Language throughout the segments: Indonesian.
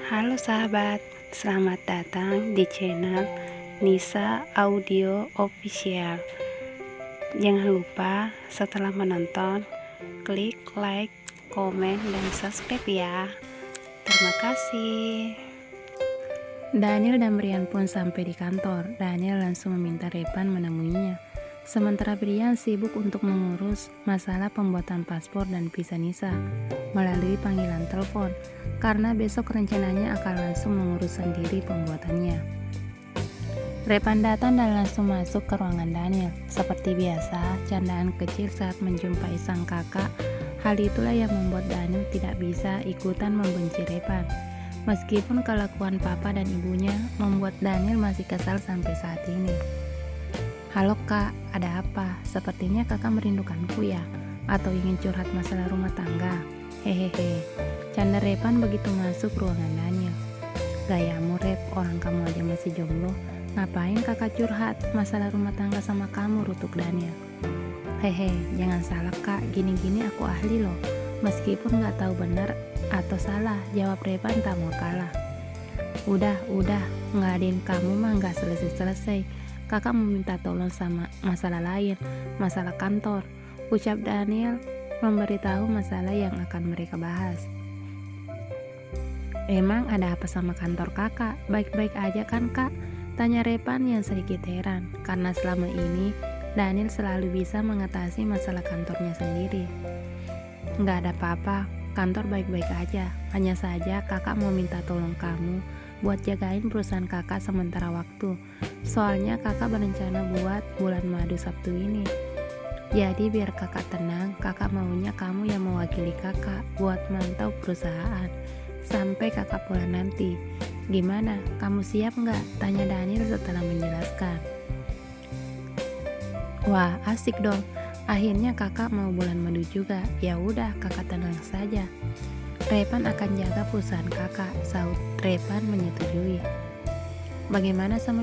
Halo sahabat, selamat datang di channel Nisa Audio Official. Jangan lupa setelah menonton, klik like, komen, dan subscribe ya. Terima kasih. Daniel dan Brian pun sampai di kantor. Daniel langsung meminta Repan menemuinya. Sementara Brian sibuk untuk mengurus masalah pembuatan paspor dan visa Nisa melalui panggilan telepon, karena besok rencananya akan langsung mengurus sendiri pembuatannya. Repan datang dan langsung masuk ke ruangan Daniel. Seperti biasa, candaan kecil saat menjumpai sang kakak. Hal itulah yang membuat Daniel tidak bisa ikutan membenci Repan. Meskipun kelakuan papa dan ibunya membuat Daniel masih kesal sampai saat ini. Halo kak, ada apa? Sepertinya kakak merindukanku ya? Atau ingin curhat masalah rumah tangga? Hehehe, canda Repan begitu masuk ruangan Daniel. Gayamu Rep, orang kamu aja masih jomblo. Ngapain kakak curhat masalah rumah tangga sama kamu, rutuk Daniel. Hehe, jangan salah kak, gini-gini aku ahli loh. Meskipun gak tahu benar atau salah, jawab Repan tak mau kalah. Udah, ngadain kamu mah gak selesai-selesai. Kakak meminta tolong sama masalah lain, masalah kantor, ucap Daniel memberitahu masalah yang akan mereka bahas. Emang ada apa sama kantor kakak? Baik-baik aja kan kak? Tanya Repan yang sedikit heran, karena selama ini Daniel selalu bisa mengatasi masalah kantornya sendiri. Nggak ada apa-apa, kantor baik-baik aja. Hanya saja kakak mau minta tolong kamu buat jagain perusahaan kakak sementara waktu. Soalnya kakak berencana buat bulan madu Sabtu ini. Jadi biar kakak tenang, kakak maunya kamu yang mewakili kakak buat mantau perusahaan sampai kakak pulang nanti. Gimana, kamu siap nggak? Tanya Daniel setelah menjelaskan. Wah, asik dong. Akhirnya kakak mau bulan madu juga. Ya udah, kakak tenang saja. Repan akan jaga perusahaan kakak, sahut Repan menyetujui. Bagaimana sama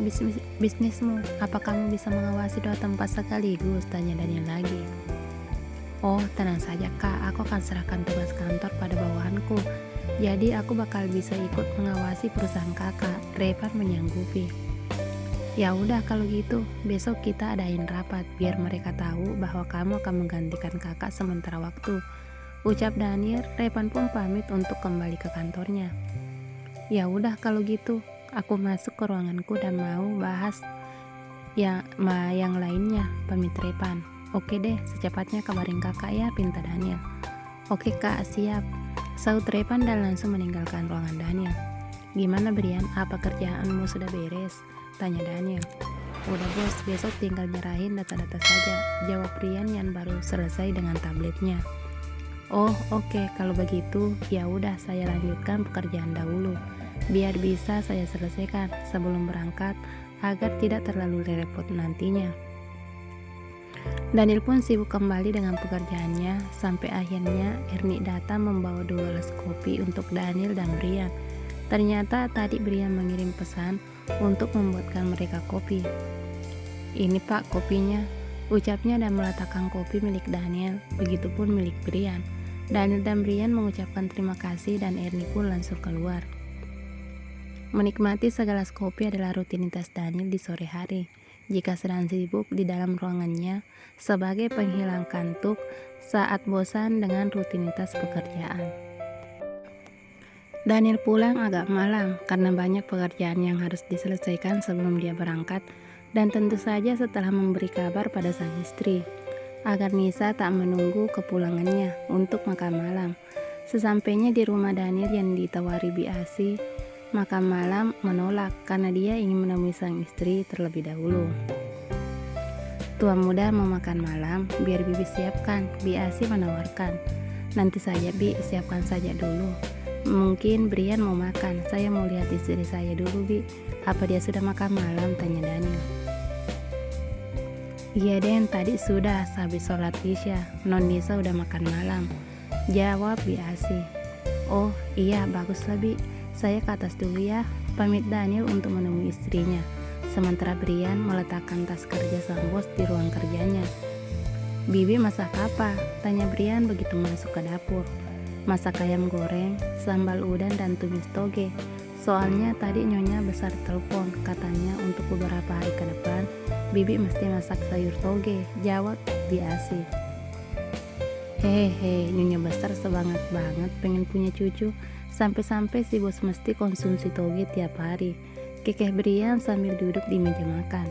bisnismu? Apa kamu bisa mengawasi 2 tempat sekaligus? Tanya Daniel lagi. Oh, tenang saja kak, aku akan serahkan tugas kantor pada bawahanku. Jadi aku bakal bisa ikut mengawasi perusahaan kakak, Repan menyanggupi. Ya udah kalau gitu, besok kita adain rapat biar mereka tahu bahwa kamu akan menggantikan kakak sementara waktu, ucap Daniel. Repan pun pamit untuk kembali ke kantornya. Ya udah kalau gitu, aku masuk ke ruanganku dan mau bahas yang lainnya, pamit Repan. Oke deh, secepatnya kabarin kakak ya, pinta Daniel. Oke kak, siap, sahut Repan dan langsung meninggalkan ruangan Daniel. Gimana Brian, apa kerjaanmu sudah beres? Tanya Daniel. Udah bos, besok tinggal nyerahin data-data saja, jawab Brian yang baru selesai dengan tabletnya. Oh oke, kalau begitu ya udah saya lanjutkan pekerjaan dahulu biar bisa saya selesaikan sebelum berangkat agar tidak terlalu repot nantinya. Daniel pun sibuk kembali dengan pekerjaannya sampai akhirnya Ernie datang membawa 2 gelas kopi untuk Daniel dan Brian. Ternyata tadi Brian mengirim pesan untuk membuatkan mereka kopi. Ini pak kopinya, ucapnya dan meletakkan kopi milik Daniel, begitupun milik Brian. Daniel dan Brian mengucapkan terima kasih dan Ernie pun langsung keluar. Menikmati segelas kopi adalah rutinitas Daniel di sore hari jika sedang sibuk di dalam ruangannya sebagai penghilang kantuk saat bosan dengan rutinitas pekerjaan. Daniel pulang agak malam karena banyak pekerjaan yang harus diselesaikan sebelum dia berangkat, dan tentu saja setelah memberi kabar pada sang istri agar Nisa tak menunggu kepulangannya untuk makan malam. Sesampainya di rumah Daniel yang ditawari Biasi, makan malam menolak karena dia ingin menemui sang istri terlebih dahulu. Tuan muda mau makan malam, biar Bibi siapkan, Biasi menawarkan. Nanti saja Bi, siapkan saja dulu. Mungkin Brian mau makan, saya mau lihat istri saya dulu Bi. Apa dia sudah makan malam? Tanya Daniel. Iya Den, tadi sudah habis sholat isya, Non Nisa udah makan malam, jawab Biasi. Oh iya, baguslah Bi, saya ke atas dulu ya, pamit Daniel untuk menemui istrinya. Sementara Brian meletakkan tas kerja sang bos di ruang kerjanya. Bibi masak apa? Tanya Brian begitu masuk ke dapur. Masak ayam goreng, sambal udang dan tumis toge. Soalnya tadi Nyonya besar telepon, katanya untuk beberapa hari ke depan Bibi mesti masak sayur toge, jawab Biasi. Hehehe, Nyonya besar semangat banget pengen punya cucu, sampai-sampai si bos mesti konsumsi toge tiap hari, kekeh Brian sambil duduk di meja makan.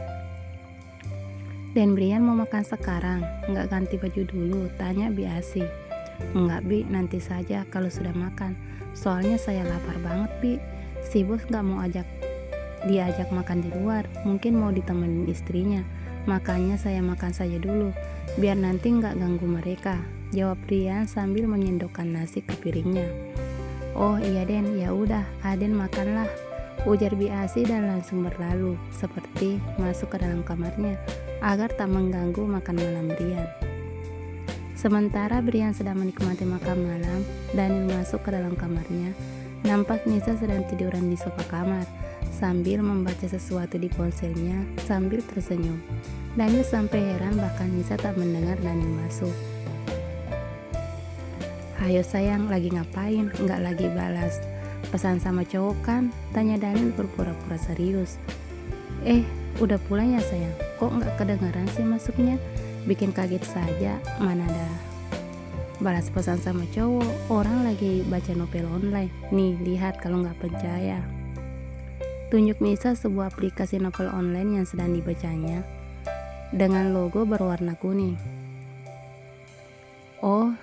Dan Brian mau makan sekarang, nggak ganti baju dulu, tanya Biasi. Enggak Bi, nanti saja kalau sudah makan, soalnya saya lapar banget Bi. Si bos nggak mau diajak makan di luar, mungkin mau ditemenin istrinya, makanya saya makan saja dulu, biar nanti nggak ganggu mereka, jawab Brian sambil menyendokkan nasi ke piringnya. Oh iya Den, ya udah, Aden makanlah, ujar Biasi dan langsung berlalu, seperti masuk ke dalam kamarnya agar tak mengganggu makan malam Brian. Sementara Brian sedang menikmati makan malam, Daniel masuk ke dalam kamarnya. Nampak Nisa sedang tiduran di sofa kamar sambil membaca sesuatu di ponselnya sambil tersenyum. Daniel sampai heran bahkan Nisa tak mendengar Daniel masuk. Hayo sayang, lagi ngapain? Nggak lagi balas pesan sama cowok kan? Tanya Daniel berpura-pura serius. Udah pulang ya sayang? Kok nggak kedengaran sih masuknya? Bikin kaget saja, mana ada balas pesan sama cowok, orang lagi baca novel online. Nih, lihat kalau nggak percaya. Tunjuk Nisa sebuah aplikasi novel online yang sedang dibacanya dengan logo berwarna kuning. Oh,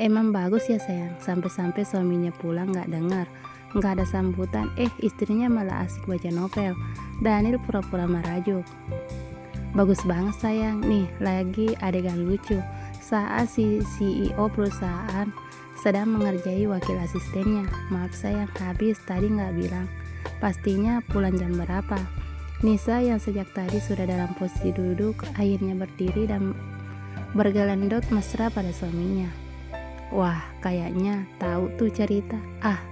emang bagus ya sayang, sampai-sampai suaminya pulang nggak dengar, nggak ada sambutan, istrinya malah asik baca novel. Daniel pura-pura merajuk. Bagus banget sayang, nih lagi adegan lucu saat si CEO perusahaan sedang mengerjai wakil asistennya. Maaf sayang, habis tadi nggak bilang, pastinya pulang jam berapa? Nisa yang sejak tadi sudah dalam posisi duduk akhirnya berdiri dan bergelendot mesra pada suaminya. Wah, kayaknya tahu tuh cerita.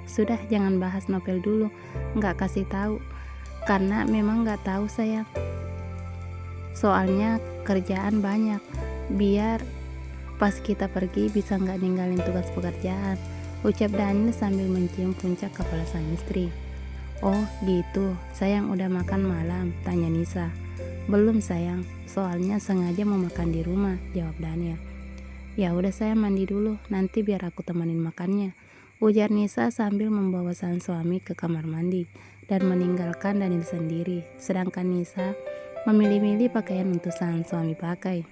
Sudah, jangan bahas novel dulu, nggak kasih tahu, karena memang nggak tahu sayang. Soalnya kerjaan banyak, biar pas kita pergi bisa nggak ninggalin tugas pekerjaan, ucap Daniel sambil mencium puncak kepala sang istri. Oh gitu, sayang udah makan malam? Tanya Nisa. Belum sayang, soalnya sengaja mau makan di rumah, jawab Daniel. Ya udah sayang, mandi dulu, nanti biar aku temenin makannya, ujar Nisa sambil membawa sang suami ke kamar mandi dan meninggalkan Daniel sendiri, sedangkan Nisa memilih-milih pakaian untuk sang suami pakai.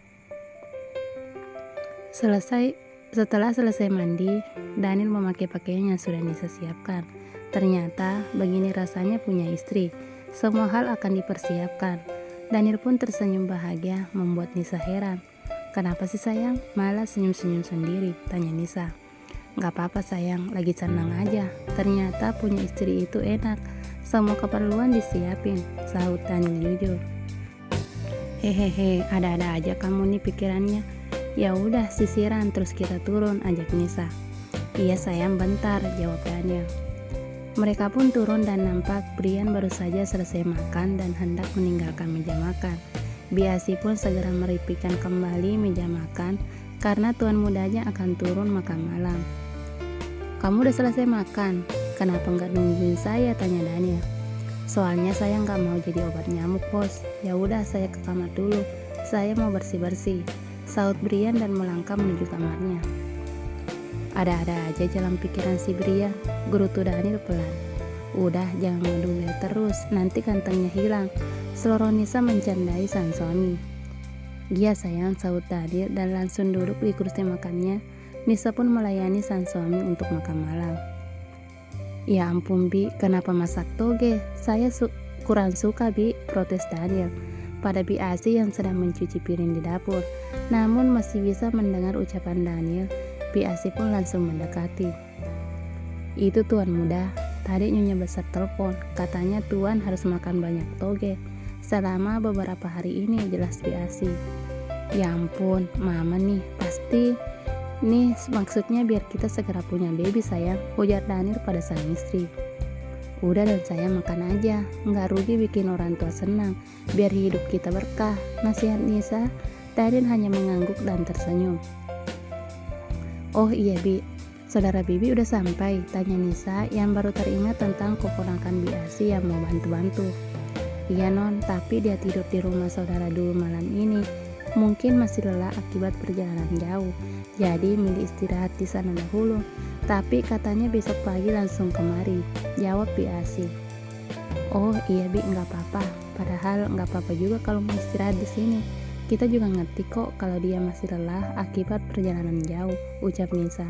Setelah selesai mandi, Daniel memakai pakaian yang sudah Nisa siapkan. Ternyata begini rasanya punya istri, semua hal akan dipersiapkan. Daniel pun tersenyum bahagia, membuat Nisa heran. Kenapa sih sayang, malah senyum-senyum sendiri? Tanya Nisa. Gak apa-apa sayang, lagi senang aja. Ternyata punya istri itu enak, semua keperluan disiapin, sahut Daniel jujur. Hehehe, ada-ada aja kamu nih pikirannya. Ya udah sisiran terus kita turun, ajak Nisa. Iya sayang, bentar, jawab Daniel. Mereka pun turun dan nampak Brian baru saja selesai makan dan hendak meninggalkan meja makan. Biasi pun segera merapikan kembali meja makan karena tuan mudanya akan turun makan malam. Kamu udah selesai makan? Kenapa nggak nungguin saya? Tanya Daniel. Soalnya saya nggak mau jadi obat nyamuk bos. Ya udah saya ke kamar dulu, saya mau bersih-bersih, sahut Brian dan melangkah menuju kamarnya. Ada-ada aja jalan pikiran si Brian, gerutu Daniel pelan. Udah jangan ngedumel terus, nanti kantengnya hilang, seloroh Nisa mencandai sang suami. Iya sayang, sahut Daniel dan langsung duduk di kursi makannya. Nisa pun melayani sang suami untuk makan malam. Ya ampun Bi, kenapa masak toge? Saya kurang suka Bi, protes Daniel pada Biasi yang sedang mencuci piring di dapur. Namun masih bisa mendengar ucapan Daniel, Biasi pun langsung mendekati. Itu tuan muda, tadi Nyonya besar telepon, katanya tuan harus makan banyak toge selama beberapa hari ini, jelas Biasi. Ya ampun, mama nih, pasti nih maksudnya biar kita segera punya baby sayang, ujar Daniel pada sang istri. Udah dan saya makan aja, nggak rugi bikin orang tua senang, biar hidup kita berkah, nasihat Nisa. Daniel hanya mengangguk dan tersenyum. Oh iya Bi, saudara Bibi udah sampai? Tanya Nisa yang baru teringat tentang keponakan Biasi. sih yang mau bantu-bantu. Iya non, tapi dia tidur di rumah saudara dulu malam ini. Mungkin masih lelah akibat perjalanan jauh, jadi milih istirahat di sana dahulu. Tapi katanya besok pagi langsung kemari, jawab Bi Asih. Oh iya Bi, nggak apa-apa. Padahal nggak apa-apa juga kalau mau istirahat di sini. Kita juga ngerti kok kalau dia masih lelah akibat perjalanan jauh, ucap Nisa.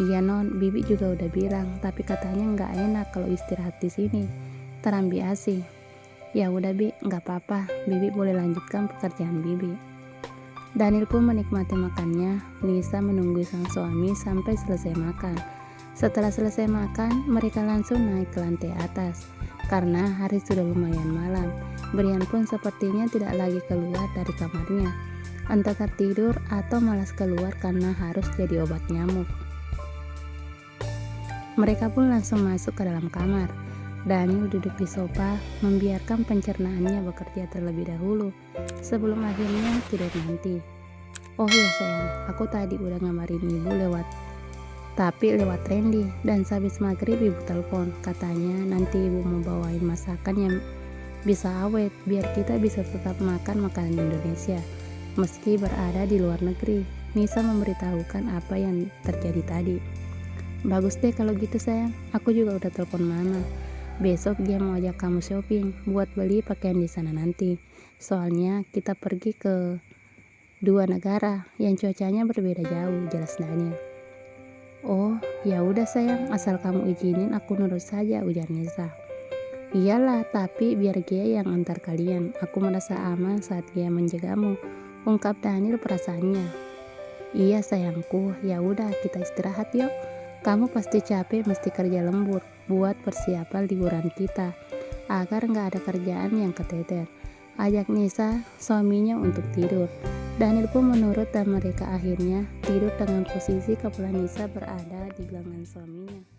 Iya non, Bibi juga udah bilang, tapi katanya nggak enak kalau istirahat di sini, teram Bi Asih. Ya udah Bi, nggak apa-apa. Bibi boleh lanjutkan pekerjaan Bibi. Daniel pun menikmati makannya. Nisa menunggu sang suami sampai selesai makan. Setelah selesai makan, mereka langsung naik ke lantai atas. Karena hari sudah lumayan malam, Brian pun sepertinya tidak lagi keluar dari kamarnya. Entah tertidur atau malas keluar karena harus jadi obat nyamuk. Mereka pun langsung masuk ke dalam kamar. Daniel duduk di sofa, membiarkan pencernaannya bekerja terlebih dahulu, sebelum akhirnya tidur nanti. Oh ya sayang, aku tadi udah ngamarin ibu lewat Randy, dan sehabis maghrib ibu telepon, katanya nanti ibu mau bawain masakan yang bisa awet, biar kita bisa tetap makan makanan Indonesia, meski berada di luar negeri. Nisa memberitahukan apa yang terjadi tadi. Bagus deh kalau gitu sayang, aku juga udah telepon mama. Besok dia mau ajak kamu shopping buat beli pakaian di sana nanti. Soalnya kita pergi ke 2 negara yang cuacanya berbeda jauh, jelas Daniel. Oh, ya udah sayang, asal kamu izinin aku nurut saja, ujar Nisa. Iyalah, tapi biar dia yang antar kalian. Aku merasa aman saat dia menjagamu, ungkap Daniel perasaannya. Iya sayangku, ya udah kita istirahat yuk. Kamu pasti capek mesti kerja lembur buat persiapan liburan kita, agar nggak ada kerjaan yang keteter. Ajak Nisa, suaminya, untuk tidur. Daniel pun menurut dan mereka akhirnya tidur dengan posisi kepala Nisa berada di lengan suaminya.